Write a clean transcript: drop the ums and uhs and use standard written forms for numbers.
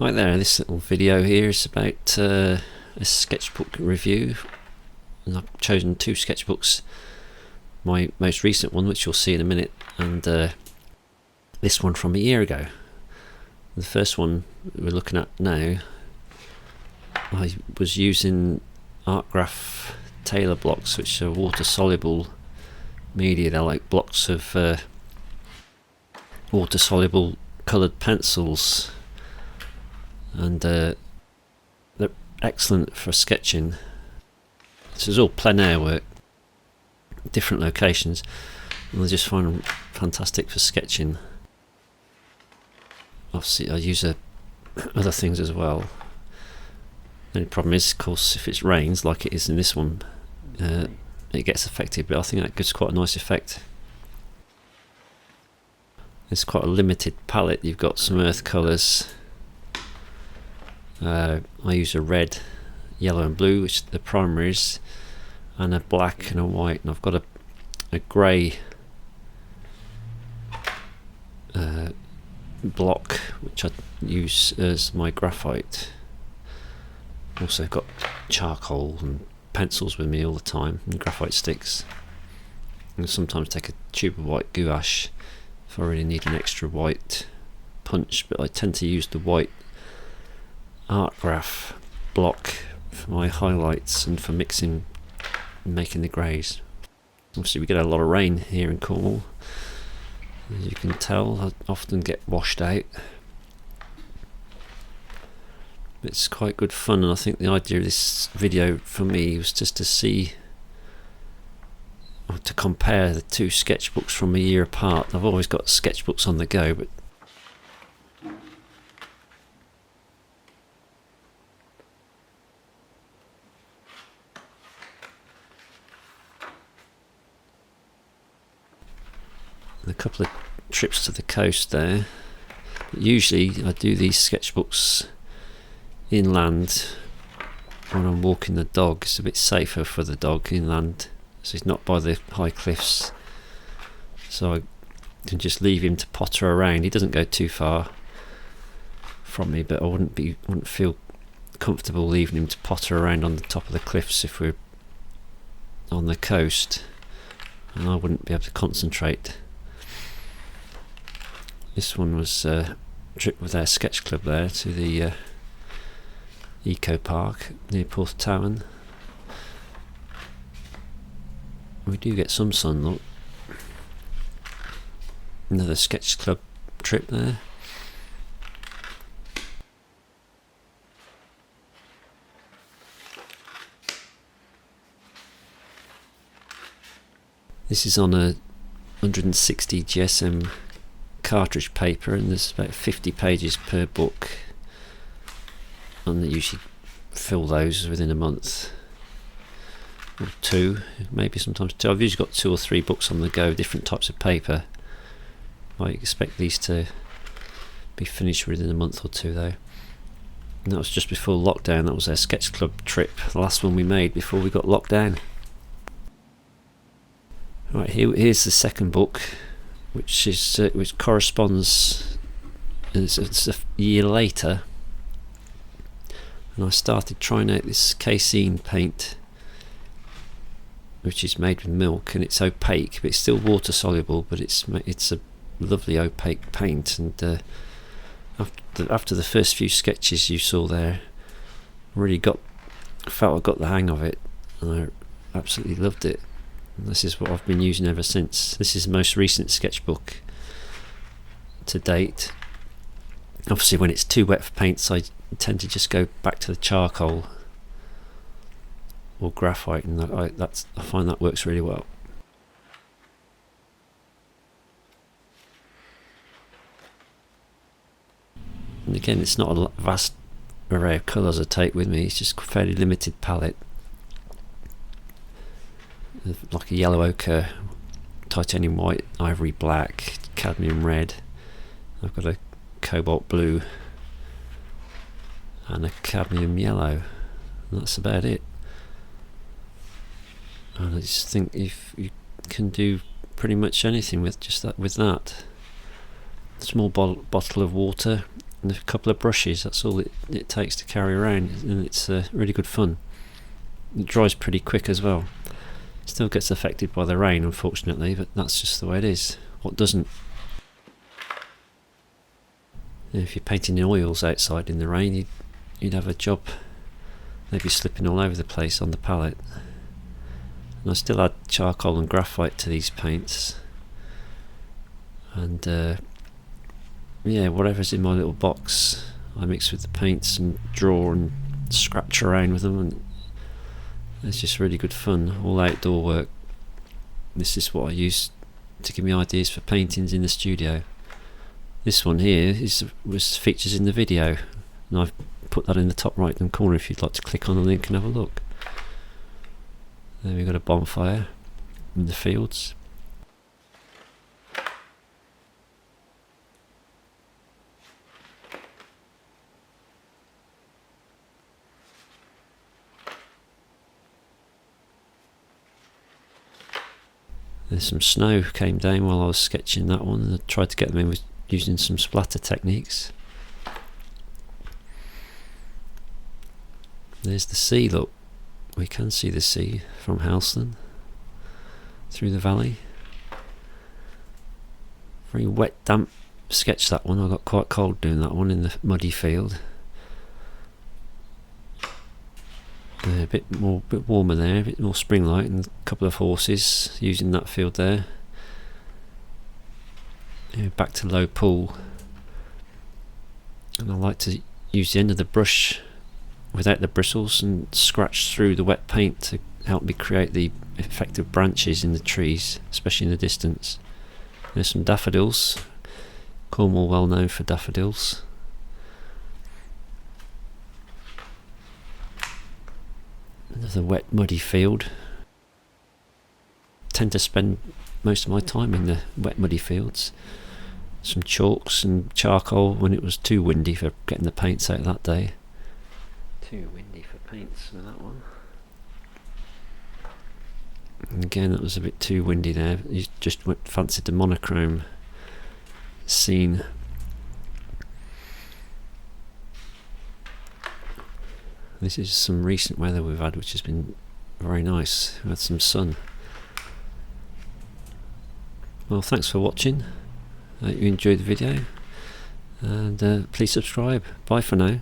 Hi there, this little video here is about a sketchbook review, and I've chosen two sketchbooks. My most recent one, which you'll see in a minute, and this one from a year ago. The first one we're looking at now, I was using Art Graf Tailor blocks, which are water soluble media. They're like blocks of water soluble coloured pencils, and they're excellent for sketching. This is all plein air work, different locations, and I just find them fantastic for sketching. Obviously I use other things as well. The only problem is, of course, if it rains like it is in this one, it gets affected, but I think that gives quite a nice effect. It's quite a limited palette. You've got some earth colours. I use a red, yellow and blue, which the primaries, and a black and a white, and I've got a grey block which I use as my graphite. Also got charcoal and pencils with me all the time, and graphite sticks, and sometimes take a tube of white gouache if I really need an extra white punch, but I tend to use the white Art Graf block for my highlights and for mixing and making the greys. Obviously we get a lot of rain here in Cornwall, as you can tell. I often get washed out. It's quite good fun, and I think the idea of this video for me was just to see, or to compare the two sketchbooks from a year apart. I've always got sketchbooks on the go, but a couple of trips to the coast there. Usually I do these sketchbooks inland when I'm walking the dog. It's a bit safer for the dog inland, so he's not by the high cliffs, so I can just leave him to potter around. He doesn't go too far from me, but I wouldn't feel comfortable leaving him to potter around on the top of the cliffs if we're on the coast, and I wouldn't be able to concentrate. This one was a trip with our sketch club there to the eco park near Porthtowan. We do get some sun though. Another sketch club trip there. This is on a 160 GSM cartridge paper, and there's about 50 pages per book, and they usually fill those within a month or two, maybe sometimes two. I've usually got 2 or 3 books on the go, different types of paper. I expect these to be finished within a month or two though. And that was just before lockdown. That was our sketch club trip, the last one we made before we got locked down. Right, here's the second book, which corresponds, it's a year later, and I started trying out this casein paint, which is made with milk, and it's opaque, but it's still water soluble, but it's a lovely opaque paint. And after the first few sketches you saw there, I really felt I got the hang of it, and I absolutely loved it. And this is what I've been using ever since. This is the most recent sketchbook to date. Obviously when it's too wet for paints, I tend to just go back to the charcoal or graphite, and I find that works really well. And again, it's not a vast array of colours I take with me, it's just a fairly limited palette. Like a yellow ochre, titanium white, ivory black, cadmium red. I've got a cobalt blue and a cadmium yellow, and that's about it. And I just think if you can do pretty much anything with just that, with that small bottle of water, and a couple of brushes. That's all it takes to carry around, and it's really good fun. It dries pretty quick as well. Still gets affected by the rain, unfortunately, but that's just the way it is. What doesn't? If you're painting in oils outside in the rain, you'd have a job maybe slipping all over the place on the palette. And I still add charcoal and graphite to these paints, and yeah, whatever's in my little box I mix with the paints and draw and scratch around with them, and it's just really good fun. All outdoor work. This is what I use to give me ideas for paintings in the studio. This one here was features in the video, and I've put that in the top right hand corner if you'd like to click on the link and have a look. There we've got a bonfire in the fields. There's some snow came down while I was sketching that one, and I tried to get them in with using some splatter techniques. There's the sea, look. We can see the sea from Helston through the valley. Very wet, damp sketch that one. I got quite cold doing that one in the muddy field. A bit warmer there, a bit more spring-like, and a couple of horses using that field there. Back to low pool, and I like to use the end of the brush without the bristles and scratch through the wet paint to help me create the effective branches in the trees, especially in the distance. There's some daffodils. Cornwall well known for daffodils. Another wet muddy field. Tend to spend most of my time in the wet muddy fields. Some chalks and charcoal when it was too windy for getting the paints out that day. Too windy for paints with that one. And again, that was a bit too windy there. You just fancied the monochrome scene. This is some recent weather we've had, which has been very nice. We've had some sun. Well, thanks for watching. I hope you enjoyed the video, and please subscribe. Bye for now.